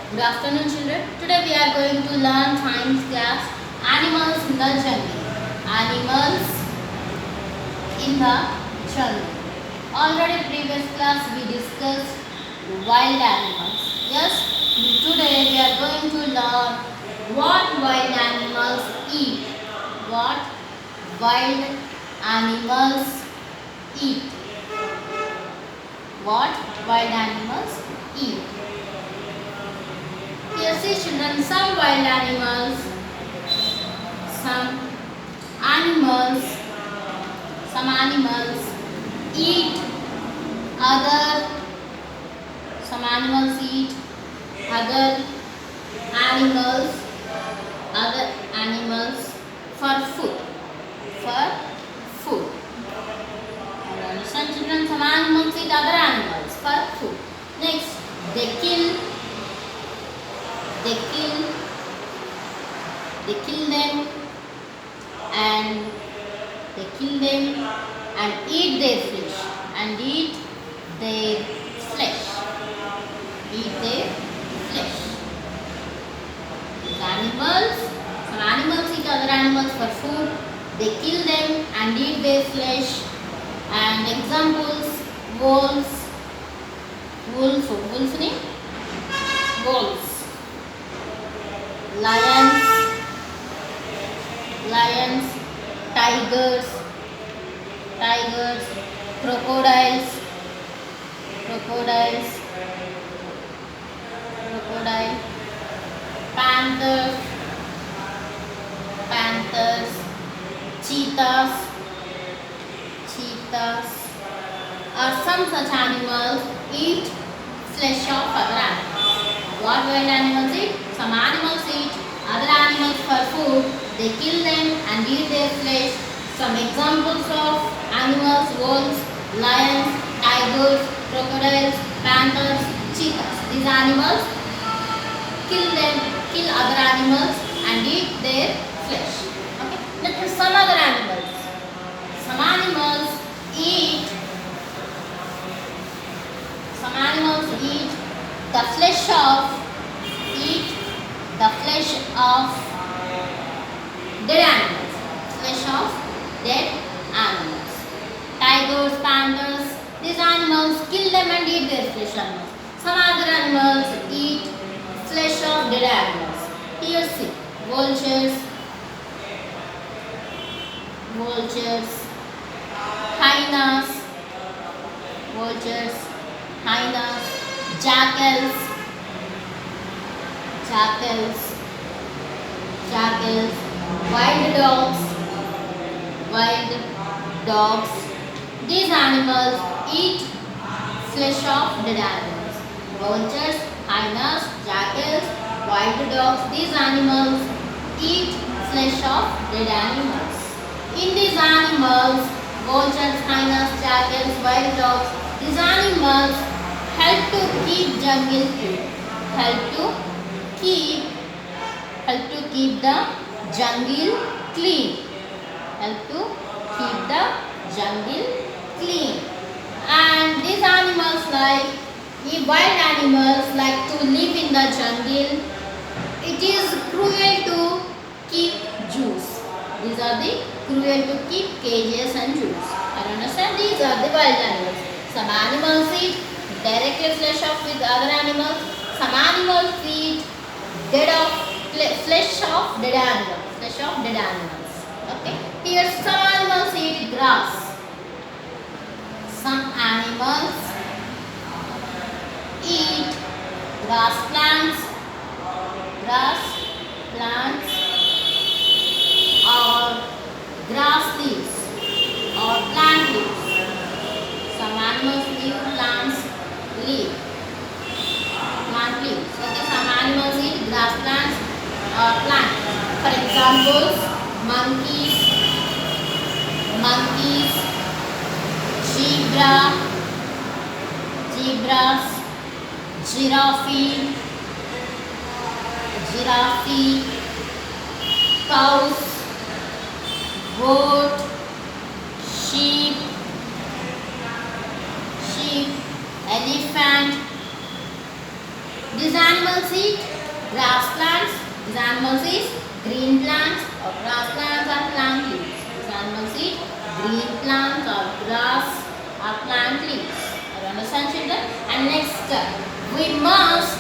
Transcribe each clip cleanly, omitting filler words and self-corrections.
Good afternoon, children. Today we are going to learn science class animals in the jungle. Animals in the jungle. Already previous class we discussed wild animals. Yes, today we are going to learn what wild animals eat. What wild animals eat. What wild animals eat. Here see children, some wild animals, some animals, some animals eat other, some animals eat other animals, other animals for food, for food. Understand children, some animals eat other animals for food. Next, they kill them and eat their flesh eat their flesh. These animals, some animals eat other animals for food. They kill them and eat their flesh. And examples: wolves, lions, tigers, crocodile, panthers, cheetahs or some such animals eat flesh of other animals. What wild animals eat? Some animals eat other animals for food. They kill them and eat their flesh. Some examples of animals: wolves, lions, tigers, crocodiles, panthers, cheetahs. These animals kill other animals and eat their flesh. Okay. Next, some other animals. Some animals eat the flesh of dead animals. Tigers, panthers, these animals kill them and eat their flesh. Some other animals eat flesh of dead animals. Here see, vultures, hyenas, jackals, wild dogs. These animals eat flesh of dead animals. Vultures, hyenas, jackals, wild dogs. These animals eat flesh of dead animals. In these animals, vultures, hyenas, jackals, wild dogs, these animals help to keep jungle clean. Help to keep the jungle clean. And these animals wild animals like to live in the jungle. It is cruel to keep zoos. These are the cruel to keep cages and zoos. I understand. These are the wild animals. Some animals eat directly flesh of with other animals. Some animals eat flesh of dead animals. Okay. Here some animals eat grass. Some animals eat grass plants or grass leaves or plant leaves. Some animals eat plant leaves. Okay, some animals eat grass plants or plants. For example, monkeys, zebras, giraffe, cows, goat, sheep, elephant, These animals eat grass plants. These animals eat green plants or grass plants or plant leaves. These animals eat green plants or grass or plant leaves. Are you understand, children? And next, we must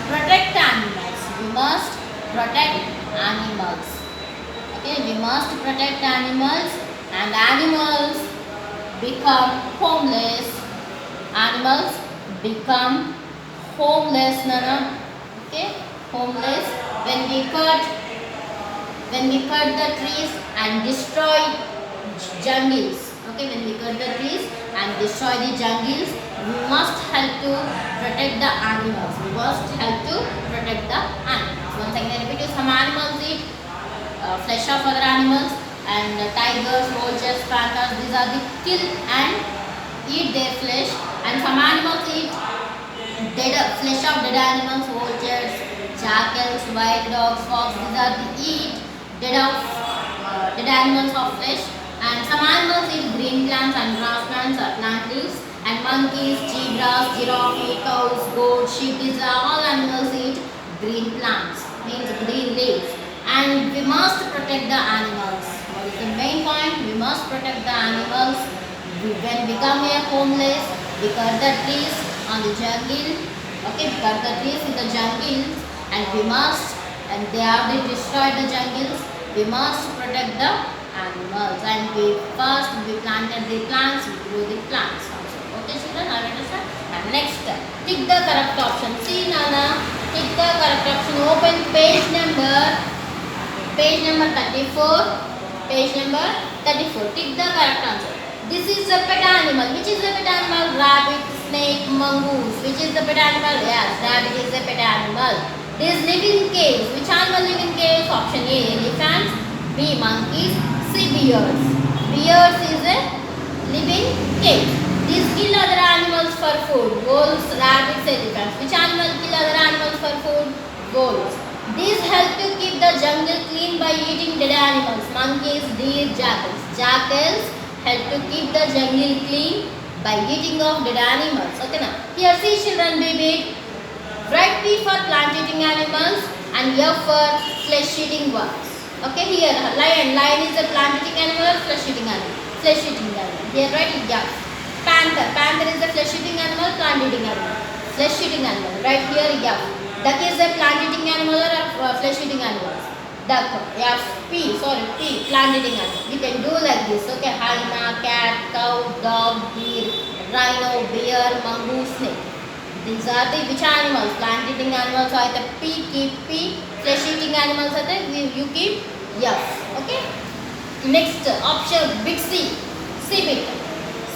protect animals. We must protect animals. Okay, we must protect animals, and animals become homeless. Animals become homeless, Nana. Okay, homeless when we cut the trees and destroy jungles. Okay, when we cut the trees and destroy the jungles, we must help to protect the animals. We must help to protect the animals. Once again, I repeat, some animals eat flesh of other animals, and tigers, vultures, panthers, these are the kill and eat their flesh, and some animals eat flesh of dead animals, vultures, jackals, wild dogs, fox, these are the eat dead animals of flesh, and some animals eat green plants and grass plants or plant leaves, and monkeys, zebras, giraffe, cows, goats, sheep, these are all animals eat green plants, means green leaves. And we must protect the animals. What is the main point? We must protect the animals. When we become homeless, we cut the trees on the jungle. Okay, we cut the trees in the jungles, and they have destroyed the jungles. We must protect the animals, and we planted the plants, we grew the plants also. Okay, children, I understand. And next, tick the correct option. See, Nana, tick the correct option. Open page number 34. Page number 34. Tick the correct answer. This is a pet animal. Which is the pet animal? Rabbit, snake, mongoose. Which is the pet animal? Yes, rabbit is a pet animal. These live in caves. Which animal live in caves? Option A, elephants. B, monkeys. C, bears. Bears is a living cave. These kill other animals for food. Wolves, rabbits, elephants. Which animal kill other animals for food? Wolves. These help to keep the jungle clean by eating dead animals. Monkeys, deer, jackals. Jackals help to keep the jungle clean by eating of dead animals. Okay, now here see, children, baby. Write P for plant eating animals and F for flesh eating ones. Okay, here lion is a plant eating animal or flesh eating animal? Flesh eating animal. Here write it, yeah. Panther is a flesh eating animal, plant eating animal. Flesh eating animal. Right here, yeah. Duck is a plant eating animal or flesh eating animal? Duck. Yeah, P, plant eating animal. You can do like this. Okay, hyena, cat, cow, dog, deer, rhino, bear, mongoose, snake. These are the which animals? Plant eating animals are the P, keep P. Flesh eating animals are the you keep F. Okay. Next option, big C. C beetle.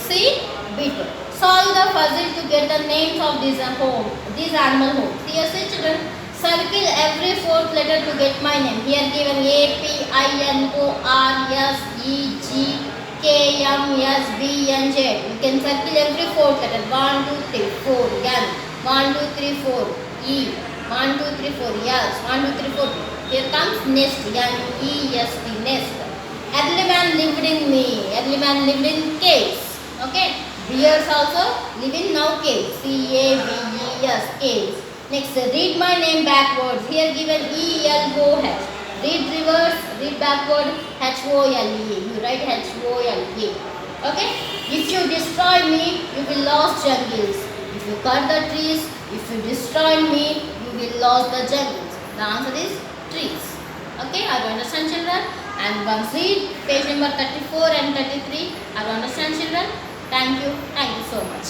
C beetle. Solve the puzzle to get the names of these animal homes. Here see, children, circle every fourth letter to get my name. Here given A, P, I, N, O, R, S, E, G, K, M, S, B, N, Z. You can circle every fourth letter. 1, 2, 3, 4. N. 1, 2, 3, 4. E. 1, 2, 3, 4. S. 1, 2, 3, 4. Here comes nest. N, E, S, T. Nest. Early man lived in me. Early man lived in caves. Okay. Bears also live in now caves. C-A-V-E-S, caves. Next, read my name backwards. Here given E-L-O-H. Read reverse, read backward, H-O-L-E. You write H-O-L-E. Okay? If you destroy me, you will lose jungles. If you cut the trees, if you destroy me, you will lose the jungles. The answer is trees. Okay? Are you understand, children? And once read page number 34 and 33. Are you understand, children? Thank you so much.